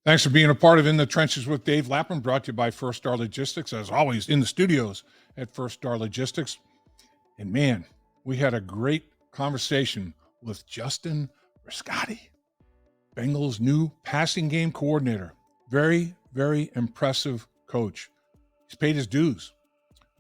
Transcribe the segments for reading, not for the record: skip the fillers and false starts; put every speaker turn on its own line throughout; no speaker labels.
Thanks for being a part of In the Trenches with Dave Lapham, brought to you by First Star Logistics, as always, in the studios at First Star Logistics. And man, we had a great conversation with Justin Riscotti, Bengals' new passing game coordinator. Very, very impressive coach. He's paid his dues.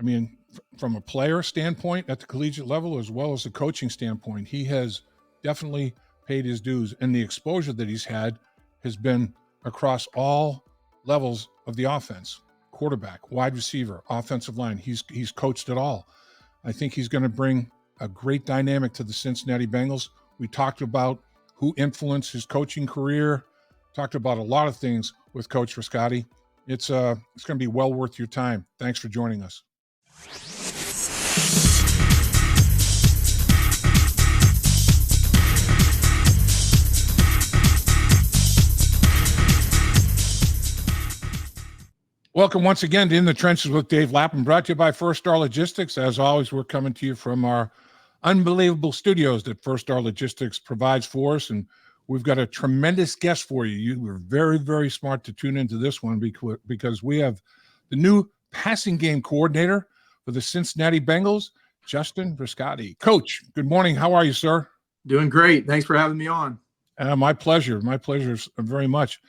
I mean, from a player standpoint at the collegiate level, as well as a coaching standpoint, he has definitely paid his dues. And the exposure that he's had has been across all levels of the offense: quarterback, wide receiver, offensive line. He's coached it all. I think he's going to bring a great dynamic to the Cincinnati Bengals. We talked about who influenced his coaching career, talked about a lot of things with Coach Rascati. It's going to be well worth your time. Thanks for joining us. Welcome once again to In the Trenches with Dave Lapham, brought to you by First Star Logistics. As always, we're coming to you from our unbelievable studios that First Star Logistics provides for us, and we've got a tremendous guest for you. You were very, very smart to tune into this one because we have the new passing game coordinator for the Cincinnati Bengals, Justin Riscotti. Coach, good morning. How are you, sir?
Doing great. Thanks for having me on.
My pleasure. My pleasure very much.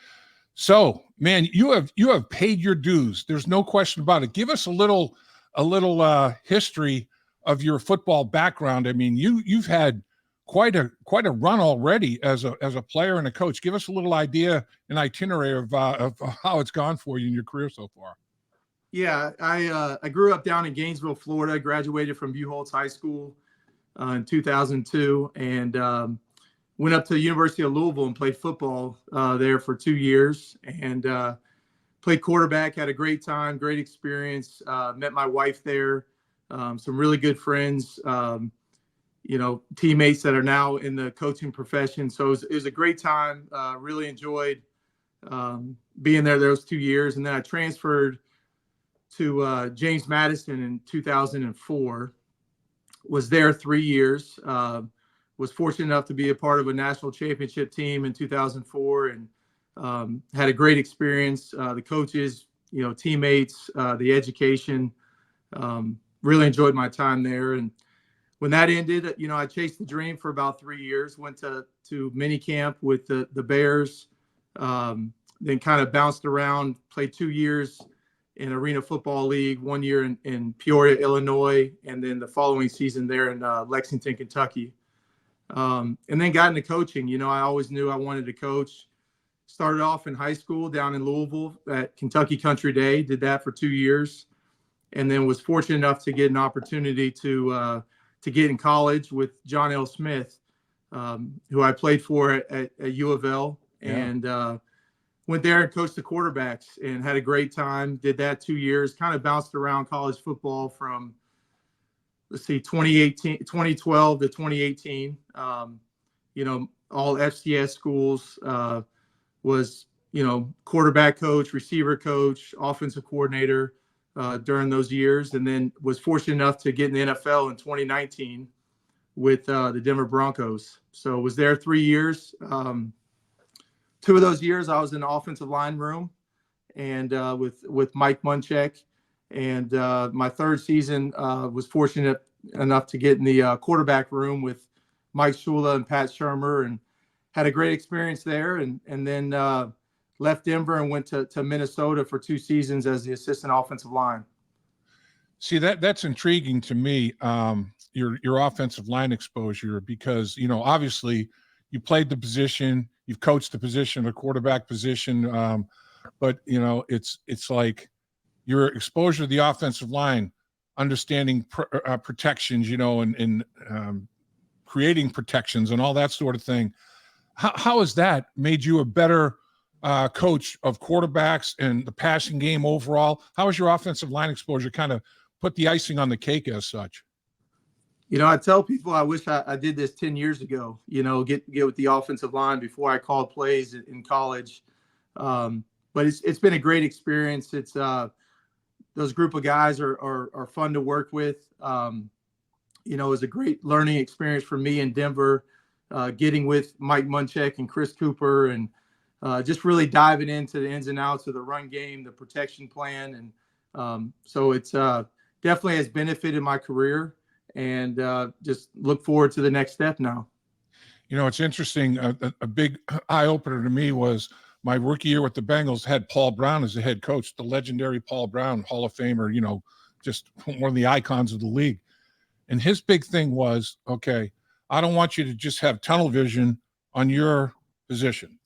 So, man, you have paid your dues. There's no question about it. Give us a little history of your football background. I mean, you've had quite a run already as a player and a coach. Give us a little idea, an itinerary of how it's gone for you in your career so far.
Yeah, I grew up down in Gainesville, Florida. Graduated from Buchholz High School in 2002, and went up to the University of Louisville and played football there for 2 years, and played quarterback. Had a great time, great experience. Met my wife there. Some really good friends. Teammates that are now in the coaching profession. So it was a great time. Really enjoyed being there those 2 years, and then I transferred to James Madison in 2004. Was there 3 years. Was fortunate enough to be a part of a national championship team in 2004, and had a great experience. The coaches, teammates, the education, really enjoyed my time there. And when that ended, I chased the dream for about 3 years, went to mini camp with the Bears, then kind of bounced around, played 2 years in Arena Football League, 1 year in Peoria, Illinois, and then the following season there in Lexington, Kentucky. And then got into coaching. I always knew I wanted to coach. Started off in high school down in Louisville at Kentucky Country Day, did that for 2 years, and then was fortunate enough to get an opportunity to get in college with John L. Smith, who I played for at U of L, and went there and coached the quarterbacks and had a great time. Did that 2 years, kind of bounced around college football from 2012 to 2018, all FCS schools, was, quarterback coach, receiver coach, offensive coordinator during those years. And then was fortunate enough to get in the NFL in 2019 with the Denver Broncos. So was there 3 years. 2 of those years I was in the offensive line room and with Mike Munchak. And my third season was fortunate enough to get in the quarterback room with Mike Shula and Pat Shermer, and had a great experience there. And then left Denver and went to Minnesota for 2 seasons as the assistant offensive line.
See, that's intriguing to me, your offensive line exposure, because, obviously you played the position, you've coached the position, the quarterback position, but, it's like your exposure to the offensive line, understanding protections, and creating protections and all that sort of thing. How has that made you a better coach of quarterbacks and the passing game overall? How has your offensive line exposure kind of put the icing on the cake as such?
I tell people I wish I did this 10 years ago, get with the offensive line before I called plays in college. But it's been a great experience. It's those group of guys are fun to work with. It was a great learning experience for me in Denver, getting with Mike Munchak and Chris Cooper and just really diving into the ins and outs of the run game, the protection plan. And so it's definitely has benefited my career, and just look forward to the next step now.
It's interesting. A big eye opener to me was my rookie year with the Bengals had Paul Brown as the head coach, the legendary Paul Brown, Hall of Famer, just one of the icons of the league. And his big thing was, okay, I don't want you to just have tunnel vision on your position.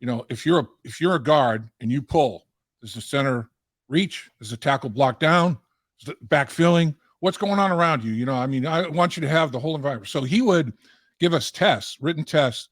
If you're a guard and you pull, does the center reach? Does the tackle block down? Is the backfilling? What's going on around you? I want you to have the whole environment. So he would give us tests, written tests,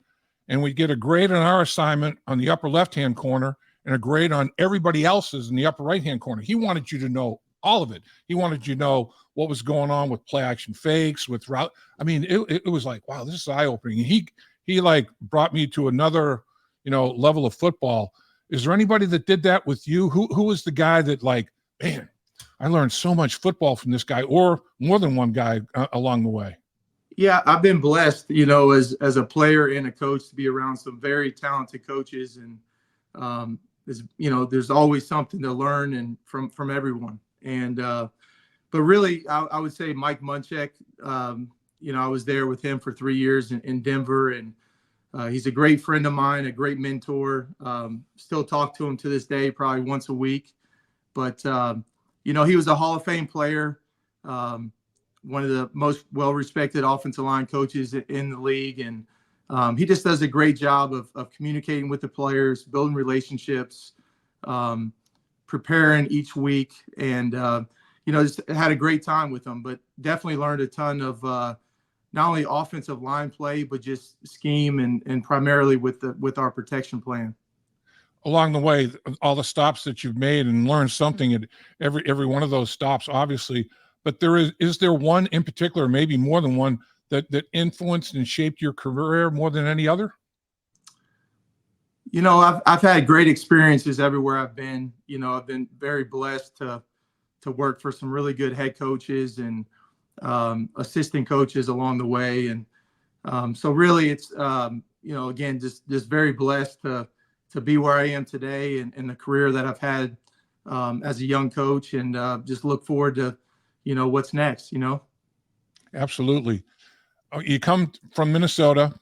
and we'd get a grade on our assignment on the upper left-hand corner and a grade on everybody else's in the upper right-hand corner. He wanted you to know all of it. He wanted you to know what was going on with play action fakes, with route. It was like, wow, this is eye-opening. And he like brought me to another, level of football. Is there anybody that did that with you? Who was the guy that, like, man, I learned so much football from this guy, or more than one guy along the way?
Yeah, I've been blessed, as a player and a coach, to be around some very talented coaches, and there's always something to learn and from everyone. And but really, I would say Mike Munchak. I was there with him for 3 years in Denver, and he's a great friend of mine, a great mentor. Still talk to him to this day, probably once a week. But he was a Hall of Fame player. One of the most well-respected offensive line coaches in the league. And he just does a great job of communicating with the players, building relationships, preparing each week. And, just had a great time with them, but definitely learned a ton of not only offensive line play, but just scheme and primarily with our protection plan.
Along the way, all the stops that you've made and learned something at every one of those stops, obviously. But is there one in particular, maybe more than one, that influenced and shaped your career more than any other?
I've had great experiences everywhere I've been. I've been very blessed to work for some really good head coaches and assistant coaches along the way. And so really it's, again, just very blessed to be where I am today and the career that I've had as a young coach, and just look forward to, what's next,
Absolutely. You come from Minnesota.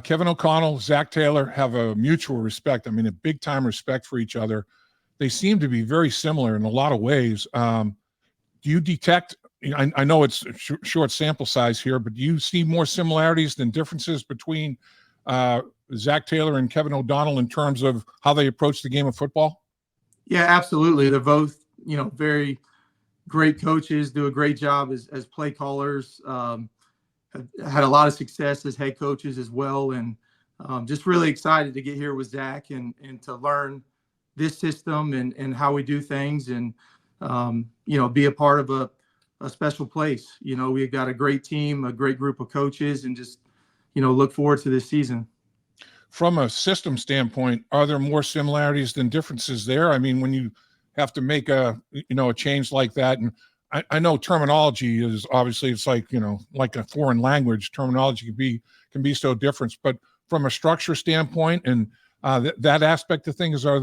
Kevin O'Connell, Zac Taylor have a mutual respect. A big time respect for each other. They seem to be very similar in a lot of ways. Do you detect, I know it's a short sample size here, but do you see more similarities than differences between Zac Taylor and Kevin O'Donnell in terms of how they approach the game of football?
Yeah, absolutely. They're both, very great coaches, do a great job as play callers, had a lot of success as head coaches as well. And just really excited to get here with Zac and to learn this system and how we do things, and, be a part of a special place. We've got a great team, a great group of coaches, and just, look forward to this season.
From a system standpoint, are there more similarities than differences there? When you have to make a change like that, and I know terminology is obviously, it's like, like a foreign language, terminology can be so different, but from a structure standpoint and that aspect of things, are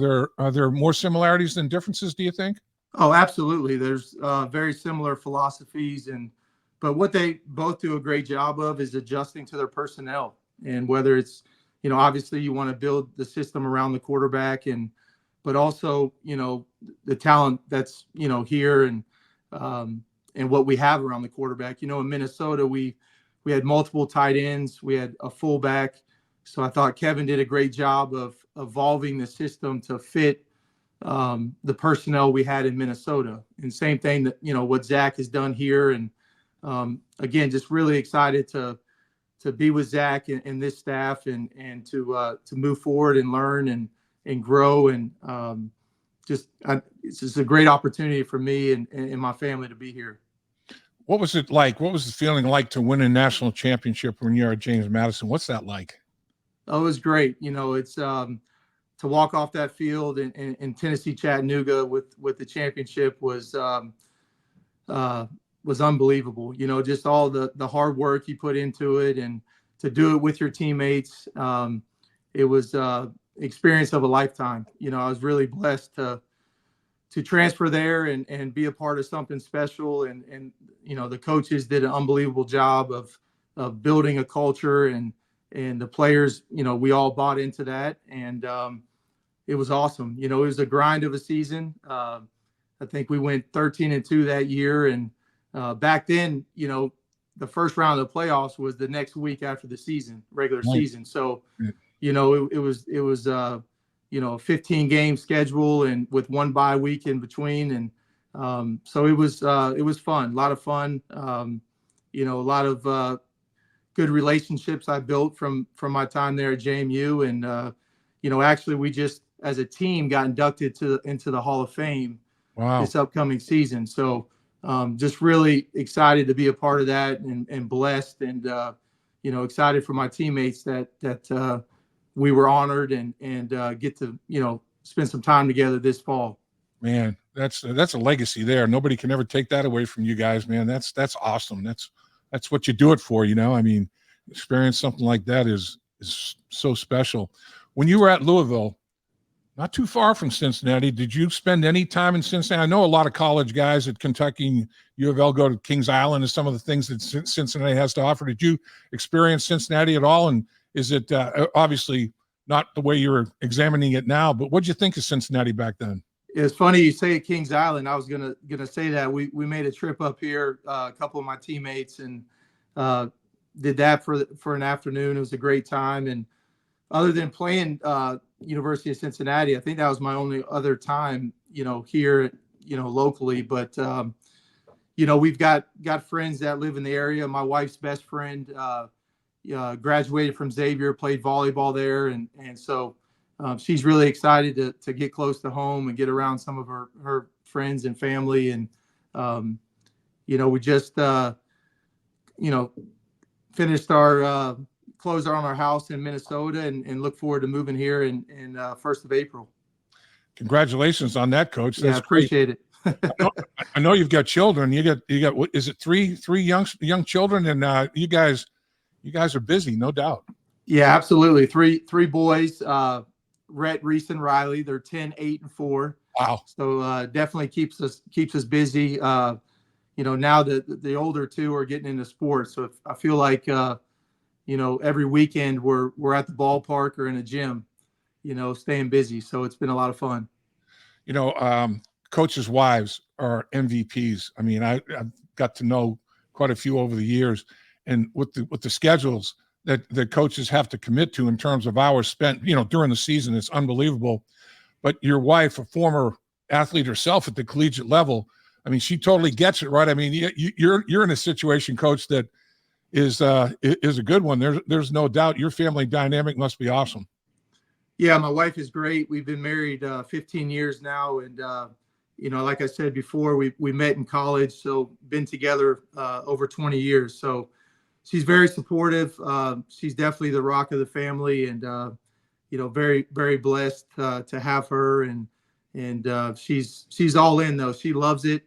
there more similarities than differences, do you think?
Oh, absolutely. There's very similar philosophies, but what they both do a great job of is adjusting to their personnel. And whether it's, obviously you want to build the system around the quarterback, but also, the talent that's, here and what we have around the quarterback. In Minnesota, we had multiple tight ends, we had a fullback. So I thought Kevin did a great job of evolving the system to fit the personnel we had in Minnesota. And same thing that, what Zac has done here. And again, just really excited to be with Zac and this staff and to move forward and learn and grow. And it's just a great opportunity for me and my family to be here.
What was it like? What was the feeling like to win a national championship when you're at James Madison? What's that like?
Oh, it was great. It's to walk off that field in Tennessee-Chattanooga with the championship was unbelievable. Just all the hard work you put into it, and to do it with your teammates. It was experience of a lifetime. I was really blessed to transfer there and be a part of something special. And the coaches did an unbelievable job of building a culture, and the players, we all bought into that. And it was awesome. It was a grind of a season. I think we went 13-2 that year. And back then, the first round of the playoffs was the next week after the regular season. So, it was a 15-game schedule and with one bye week in between. And so it was fun, a lot of fun. A lot of good relationships I built from my time there at JMU. And, actually we just, as a team, got inducted into the Hall of Fame this upcoming season. So just really excited to be a part of that, and blessed, and, excited for my teammates that we were honored and get to, spend some time together this fall.
Man, that's a legacy there. Nobody can ever take that away from you guys, man. That's awesome. That's what you do it for, I mean, experience something like that is so special. When you were at Louisville, not too far from Cincinnati, did you spend any time in Cincinnati? I know a lot of college guys at Kentucky and U of L go to Kings Island and some of the things that Cincinnati has to offer. Did you experience Cincinnati at all? And is it obviously not the way you're examining it now, but what'd you think of Cincinnati back then?
It's funny you say Kings Island. I was gonna say that we made a trip up here, a couple of my teammates, and did that for an afternoon. It was a great time. And other than playing University of Cincinnati, I think that was my only other time, here, locally. But we've got friends that live in the area. My wife's best friend graduated from Xavier, played volleyball there, and so she's really excited to get close to home and get around some of her friends and family. And we just finished our closed on our house in Minnesota, and look forward to moving here in 1st of April.
Congratulations on that, Coach. That's
I appreciate it.
I know you've got children. You got what is it, three young children, and you guys are busy, no doubt.
Yeah, absolutely. Three boys, Rhett, Reese, and Riley. They're 10, 8, and 4.
Wow.
So definitely keeps us busy. Now the older two are getting into sports, so I feel like every weekend we're at the ballpark or in a gym, staying busy. So it's been a lot of fun.
Coaches' wives are MVPs. I mean, I've got to know quite a few over the years, and with the schedules that the coaches have to commit to in terms of hours spent, during the season, it's unbelievable. But your wife, a former athlete herself at the collegiate level, I mean, she totally gets it, right? I mean, you're in a situation, Coach, that is a good one. There's no doubt. Your family dynamic must be awesome.
Yeah, my wife is great. We've been married 15 years now, and like I said before, we met in college, so been together over 20 years. So she's very supportive. She's definitely the rock of the family, and very, very blessed to have her. And she's all in, though. She loves it.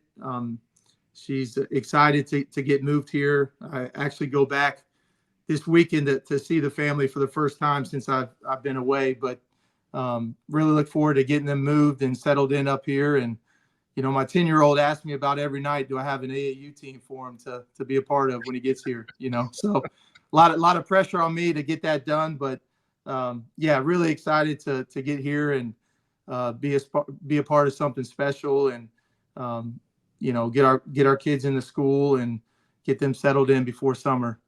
She's excited to get moved here. I actually go back this weekend to see the family for the first time since I've been away, but really look forward to getting them moved and settled in up here. And my 10-year-old asked me about every night, do I have an AAU team for him to be a part of when he gets here? So a lot of pressure on me to get that done, but really excited to get here and be a part of something special, and get our kids into school and get them settled in before summer.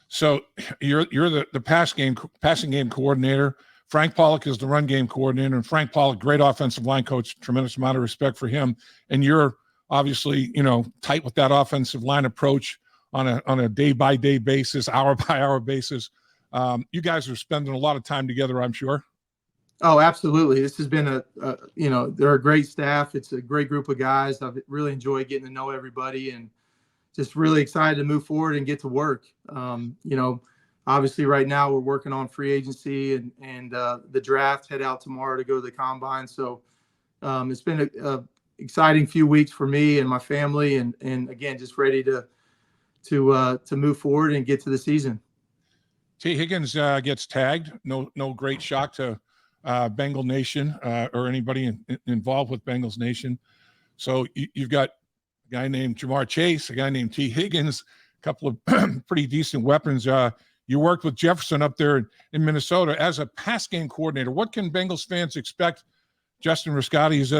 So you're the passing game coordinator. Frank Pollock is the run game coordinator, and Frank Pollock, great offensive line coach, tremendous amount of respect for him. And you're obviously, tight with that offensive line approach on a day-by-day basis, hour-by-hour basis. You guys are spending a lot of time together, I'm sure.
Oh, absolutely. This has been they're a great staff. It's a great group of guys. I've really enjoyed getting to know everybody, and just really excited to move forward and get to work. Obviously right now we're working on free agency and the draft, head out tomorrow to go to the combine. So it's been a exciting few weeks for me and my family, and again, just ready to move forward and get to the season.
T. Higgins gets tagged. No great shock to Bengal Nation or anybody involved with Bengals Nation. So you've got a guy named Jamar Chase, a guy named T. Higgins, a couple of pretty decent weapons. You worked with Jefferson up there in Minnesota as a pass game coordinator. What can Bengals fans expect Justin Riscotti's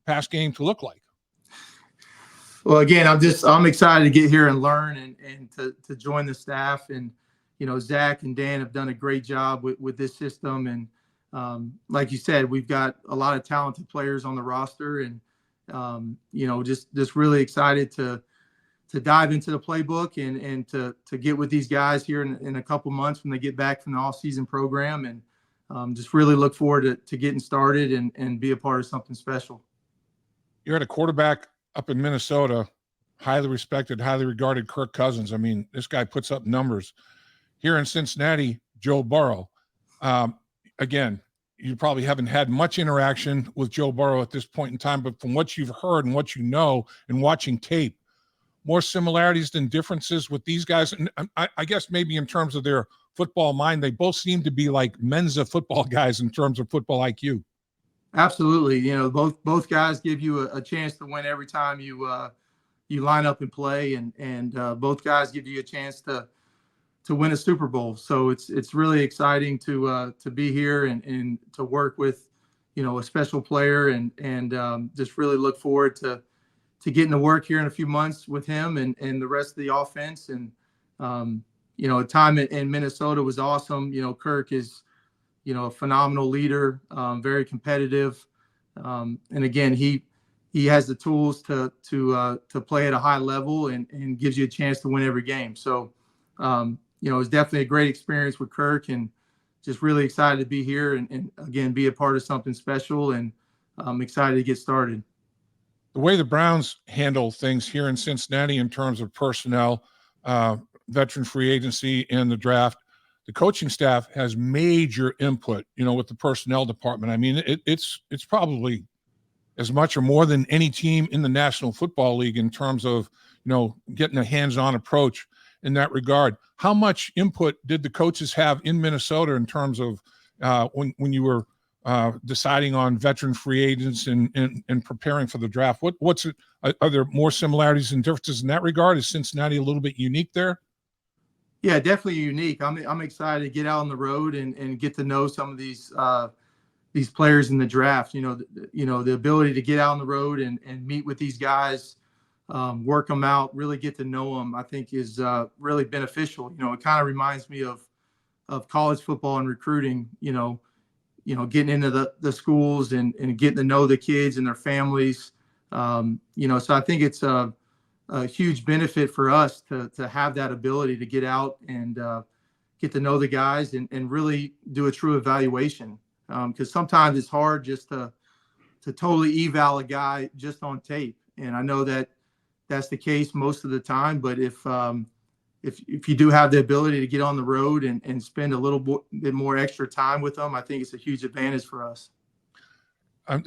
pass game to look like?
Well, again, I'm excited to get here and learn and to join the staff. And, Zach and Dan have done a great job with this system. And like you said, we've got a lot of talented players on the roster, and, just really excited to dive into the playbook and to get with these guys here in a couple months when they get back from the off-season program. And just really look forward to getting started and be a part of something special.
You're at a quarterback up in Minnesota, highly respected, highly regarded Kirk Cousins. I mean, this guy puts up numbers. Here in Cincinnati, Joe Burrow. Again, you probably haven't had much interaction with Joe Burrow at this point in time, but from what you've heard and what you know and watching tape, more similarities than differences with these guys. And I guess maybe in terms of their football mind, they both seem to be like Mensa football guys in terms of football IQ.
Absolutely. Both guys give you a chance to win every time you line up and play, and both guys give you a chance to win a Super Bowl. So it's really exciting to be here and to work with, a special player and just really look forward to getting to work here in a few months with him and the rest of the offense. And, time in Minnesota was awesome. Kirk is, a phenomenal leader, very competitive. And again, he has the tools to play at a high level and gives you a chance to win every game. So, it's definitely a great experience with Kirk, and just really excited to be here and again, be a part of something special. And I'm excited to get started.
The way the Browns handle things here in Cincinnati in terms of personnel, veteran free agency, and the draft, the coaching staff has major input, with the personnel department. I mean, it's probably as much or more than any team in the National Football League in terms of, getting a hands-on approach in that regard. How much input did the coaches have in Minnesota in terms of when you were deciding on veteran free agents and preparing for the draft? What's it? Are there more similarities and differences in that regard? Is Cincinnati a little bit unique there?
Yeah, definitely unique. I'm excited to get out on the road and get to know some of these players in the draft. The ability to get out on the road and meet with these guys, work them out, really get to know them, I think is really beneficial. It kind of reminds me of college football and recruiting. Getting into the schools and getting to know the kids and their families. So I think it's a huge benefit for us to have that ability to get out and get to know the guys and really do a true evaluation. Because sometimes it's hard just to totally eval a guy just on tape. And I know that's the case most of the time, but if you do have the ability to get on the road and spend a little bit more extra time with them, I think it's a huge advantage for us.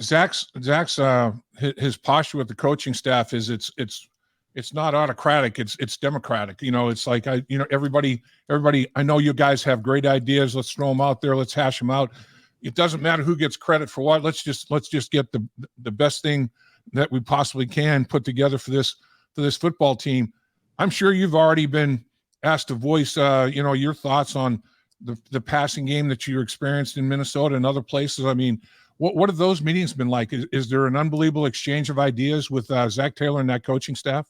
Zach's his posture with the coaching staff is it's not autocratic, it's democratic. It's like everybody. I know you guys have great ideas. Let's throw them out there. Let's hash them out. It doesn't matter who gets credit for what. Let's just get the best thing that we possibly can put together for this football team. I'm sure you've already been asked to voice, your thoughts on the passing game that you experienced in Minnesota and other places. I mean, what have those meetings been like? Is there an unbelievable exchange of ideas with Zac Taylor and that coaching staff?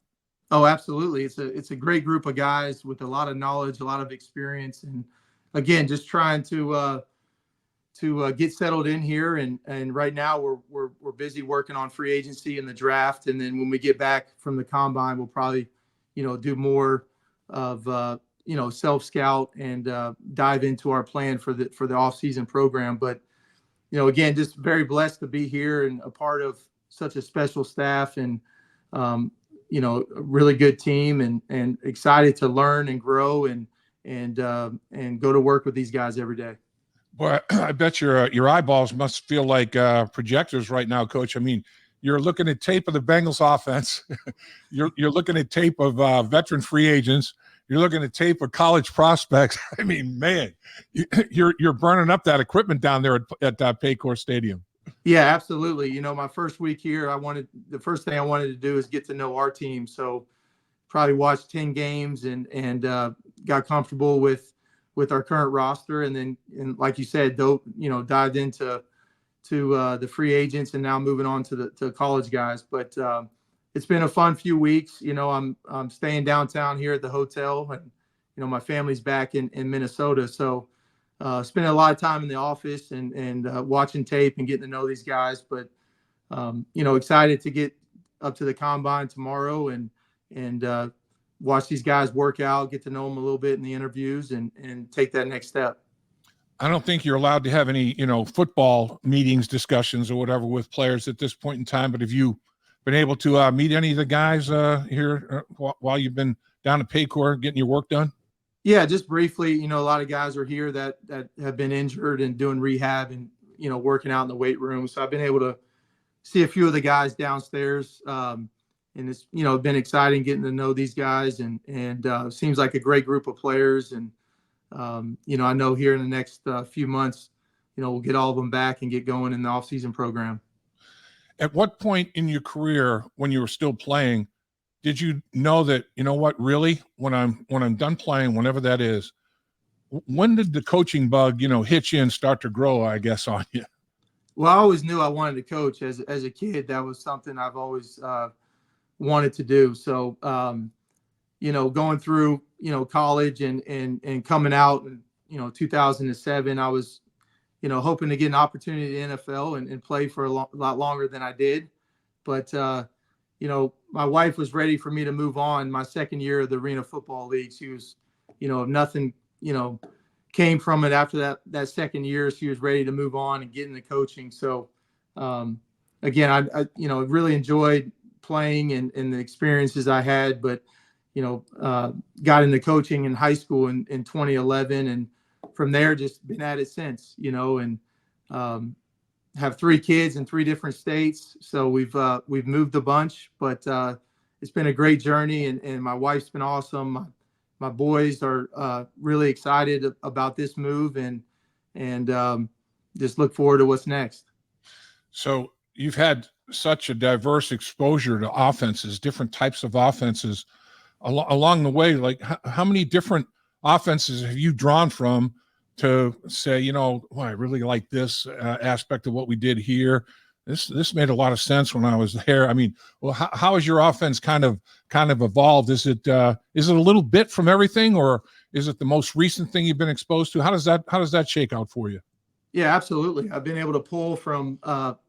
Oh, absolutely. It's a great group of guys with a lot of knowledge, a lot of experience, and again, just trying to get settled in here. And right now we're busy working on free agency and the draft, and then when we get back from the combine, we'll probably do more of self-scout and dive into our plan for the off-season program. But again, just very blessed to be here and a part of such a special staff and a really good team and excited to learn and grow and go to work with these guys every day.
Boy, I bet your eyeballs must feel like projectors right now, Coach. I mean, you're looking at tape of the Bengals offense. You're looking at tape of veteran free agents, you're looking at tape of college prospects. I mean, man, you're burning up that equipment down there at Paycor Stadium.
Yeah, absolutely. You know, my first week here, the first thing I wanted to do is get to know our team. So probably watched 10 games and got comfortable with our current roster. And like you said, dived into the free agents and now moving on to the college guys. But it's been a fun few weeks. You know, I'm staying downtown here at the hotel, and, you know, my family's back in Minnesota. So spending a lot of time in the office and watching tape and getting to know these guys. But, you know, excited to get up to the combine tomorrow and watch these guys work out, get to know them a little bit in the interviews and take that next step.
I don't think you're allowed to have any, you know, football meetings, discussions or whatever with players at this point in time. But have you been able to meet any of the guys here while you've been down at Paycor getting your work done?
Yeah, just briefly. You know, a lot of guys are here that have been injured and doing rehab and, you know, working out in the weight room. So I've been able to see a few of the guys downstairs. And it's, you know, been exciting getting to know these guys and seems like a great group of players. And, you know, I know here in the next few months, you know, we'll get all of them back and get going in the off-season program.
At what point in your career, when you were still playing, did you know that, you know what, really, when I'm done playing, whenever that is, when did the coaching bug, you know, hit you and start to grow, I guess, on you?
Well, I always knew I wanted to coach as a kid. That was something I've always wanted to do. So, you know, going through, you know, college and coming out in, you know, 2007, I was, you know, hoping to get an opportunity in the NFL and play for a lot longer than I did. But, you know, my wife was ready for me to move on my second year of the Arena Football League. She was, you know, nothing, you know, came from it after that second year. She was ready to move on and get into coaching. So, again, I you know, really enjoyed playing and the experiences I had, but, you know, got into coaching in high school in 2011. And from there, just been at it since, you know, and have 3 kids in 3 different states. So we've moved a bunch, but it's been a great journey and my wife's been awesome. My boys are really excited about this move and just look forward to what's next.
So you've had such a diverse exposure to offenses, different types of offenses along the way. Like how many different offenses have you drawn from to say, you know, well, I really like this aspect of what we did here. This made a lot of sense when I was there. I mean, well, how has your offense kind of evolved? Is it a little bit from everything, or is it the most recent thing you've been exposed to? How does that shake out for you?
Yeah, absolutely. I've been able to pull from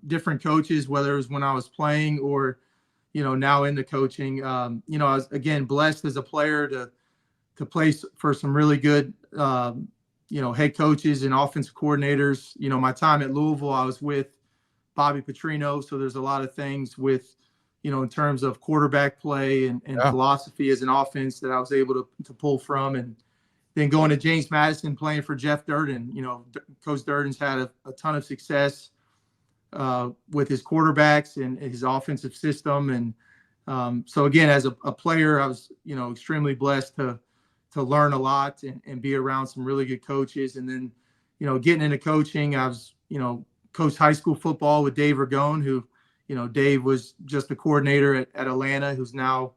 different coaches, whether it was when I was playing or, you know, now into coaching. You know, I was, again, blessed as a player to play for some really good, you know, head coaches and offensive coordinators. You know, my time at Louisville, I was with Bobby Petrino. So there's a lot of things with, you know, in terms of quarterback play and philosophy as an offense that I was able to pull from. And then going to James Madison, playing for Jeff Durden. You know, Coach Durden's had a ton of success with his quarterbacks and his offensive system. And so, again, as a player, I was, you know, extremely blessed to learn a lot and be around some really good coaches. And then, you know, getting into coaching, I was, you know, coached high school football with Dave Ragone, who, you know, Dave was just the coordinator at Atlanta, who's now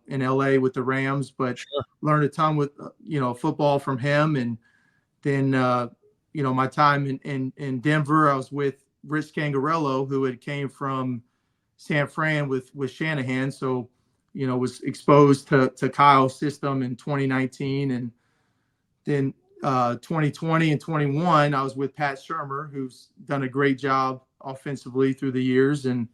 in LA with the Rams, but
Sure.
Learned a ton with, you know, football from him. And then, you know, my time in Denver, I was with Rich Cangarello, who had came from San Fran with Shanahan. So, you know, was exposed to Kyle's system in 2019. And then 2020 and 21, I was with Pat Shurmur, who's done a great job offensively through the years. And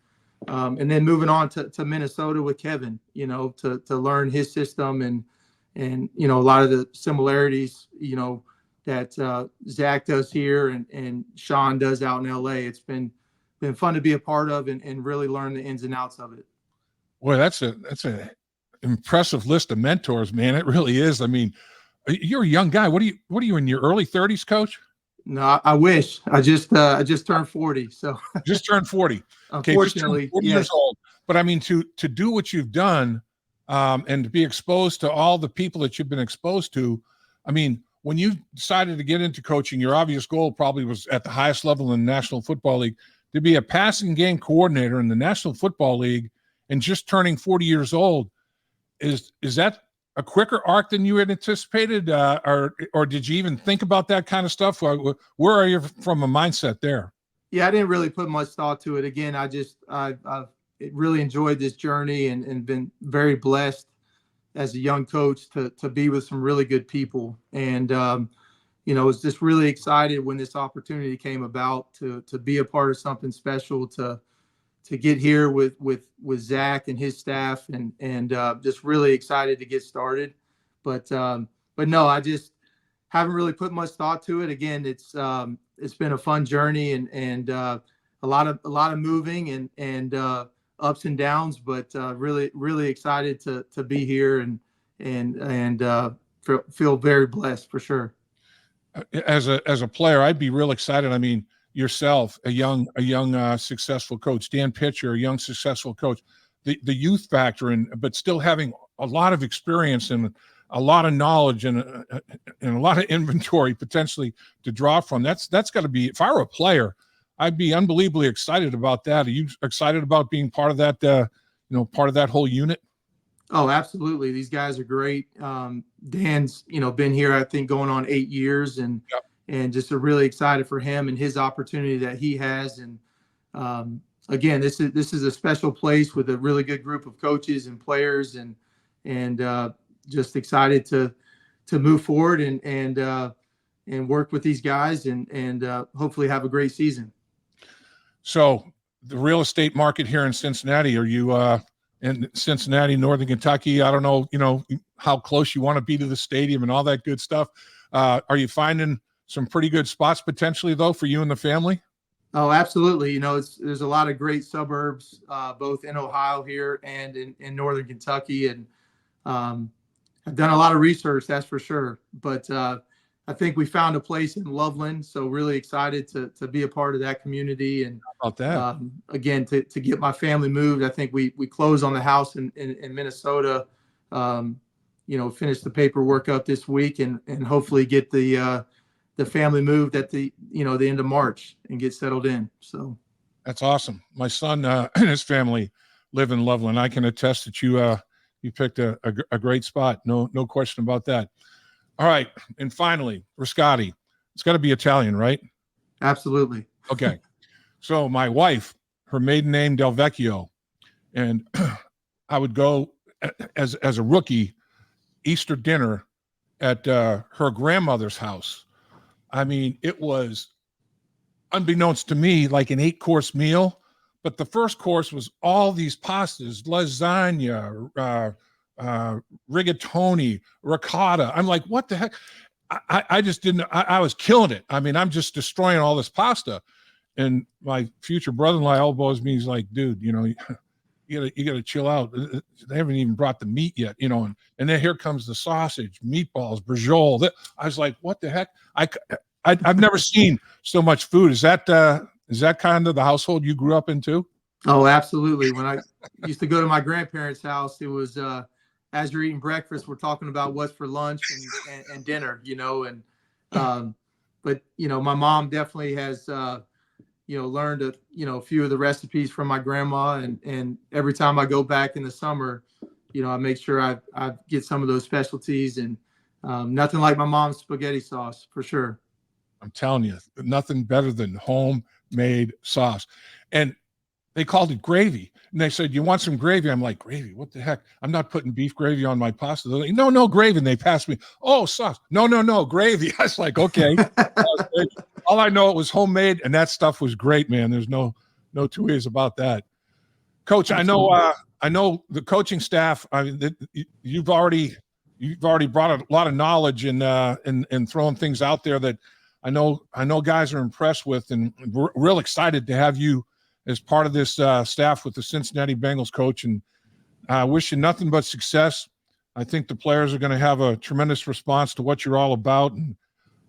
then moving on to Minnesota with Kevin, you know, to learn his system and, you know, a lot of the similarities, you know, that Zach does here and Sean does out in LA. It's been fun to be a part of and really learn the ins and outs of it.
Boy, that's a impressive list of mentors, man. It really is. I mean, you're a young guy. What are you in your early 30s, Coach?
No, I wish. I just turned 40. So
just turned 40.
Unfortunately,
okay, 40 years old. But I mean, to do what you've done and to be exposed to all the people that you've been exposed to. I mean, when you decided to get into coaching, your obvious goal probably was at the highest level in the National Football League to be a passing game coordinator in the National Football League, and just turning 40 years old. Is that a quicker arc than you had anticipated, or did you even think about that kind of stuff? Where are you from a mindset there?
Yeah, I didn't really put much thought to it. Again, I've really enjoyed this journey and been very blessed as a young coach to be with some really good people. And, was just really excited when this opportunity came about to be a part of something special, to get here with Zac and his staff, and just really excited to get started. But no, I just haven't really put much thought to it. Again, it's been a fun journey and a lot of moving and ups and downs, but really excited to be here and feel very blessed for sure.
As a player, I'd be real excited. I mean, yourself, a young successful coach, Dan Pitcher, a young successful coach, the youth factor, but still having a lot of experience and a lot of knowledge and a lot of inventory potentially to draw from. That's got to be, if I were a player, I'd be unbelievably excited about that. Are you excited about being part of that, part of that whole unit?
Oh, absolutely. These guys are great. Dan's, been here, I think, going on 8 years, and
yep.
And just really excited for him and his opportunity that he has. And again, this is a special place with a really good group of coaches and players, and just excited to move forward and work with these guys and hopefully have a great season.
So the real estate market here in Cincinnati, are you in Cincinnati, Northern Kentucky? I don't know, how close you want to be to the stadium and all that good stuff. Are you finding some pretty good spots potentially, though, for you and the family?
Oh, absolutely. There's a lot of great suburbs, both in Ohio here and in Northern Kentucky. And I've done a lot of research, that's for sure. But I think we found a place in Loveland, so really excited to be a part of that community. And
how about that?
Again, to get my family moved. I think we closed on the house in Minnesota. Finish the paperwork up this week and hopefully get the family moved at the end of March and get settled in. So
that's awesome. My son and his family live in Loveland. I can attest that you picked a great spot. No question about that. All right. And finally, Riscotti. It's got to be Italian, right?
Absolutely.
Okay. So my wife, her maiden name Del Vecchio, and I would go as a rookie Easter dinner at her grandmother's house. I mean, it was, unbeknownst to me, like an 8-course meal, but the first course was all these pastas, lasagna, rigatoni, ricotta. I'm like, what the heck? I just didn't, I was killing it. I mean, I'm just destroying all this pasta. And my future brother-in-law elbows me. He's like, dude, you got to chill out. They haven't even brought the meat yet, and then here comes the sausage, meatballs, brajol. I was like, what the heck? I've never seen so much food. Is that kind of the household you grew up in too?
Oh, absolutely. When I used to go to my grandparents' house, it was as you're eating breakfast, we're talking about what's for lunch and dinner, but my mom definitely has learned a few of the recipes from my grandma, and every time I go back in the summer, I make sure I get some of those specialties, and nothing like my mom's spaghetti sauce for sure.
I'm telling you, nothing better than homemade sauce. And they called it gravy. And they said, you want some gravy? I'm like, gravy? What the heck? I'm not putting beef gravy on my pasta. They're like, no, gravy. And they passed me, oh, sauce. No, gravy. I was like, okay. All I know, it was homemade, and that stuff was great, man. There's no two ways about that. Coach, absolutely. I know the coaching staff. I mean, you've already brought a lot of knowledge and throwing things out there that I know guys are impressed with, and we're real excited to have you as part of this staff with the Cincinnati Bengals, coach. And I wish you nothing but success. I think the players are going to have a tremendous response to what you're all about, and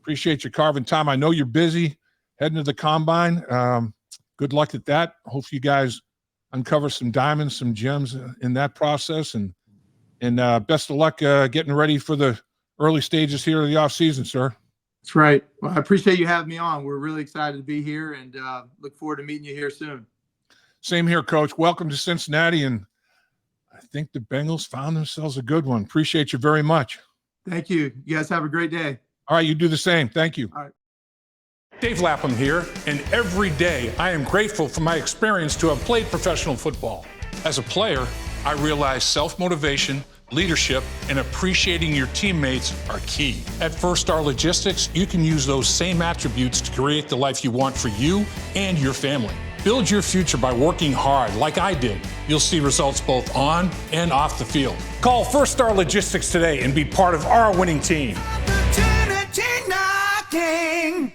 appreciate you carving time. I know you're busy heading to the combine. Good luck at that. Hope you guys uncover some diamonds, some gems in that process. And And best of luck getting ready for the early stages here of the offseason, sir.
That's right. Well, I appreciate you having me on. We're really excited to be here and look forward to meeting you here soon.
Same here, Coach. Welcome to Cincinnati. And I think the Bengals found themselves a good one. Appreciate you very much.
Thank you. You guys have a great day.
All right, you do the same. Thank you.
All right.
Dave Lapham here, and every day I am grateful for my experience to have played professional football. As a player, I realized self-motivation, leadership, and appreciating your teammates are key. At First Star Logistics, you can use those same attributes to create the life you want for you and your family. Build your future by working hard like I did. You'll see results both on and off the field. Call First Star Logistics today and be part of our winning team.
Opportunity knocking.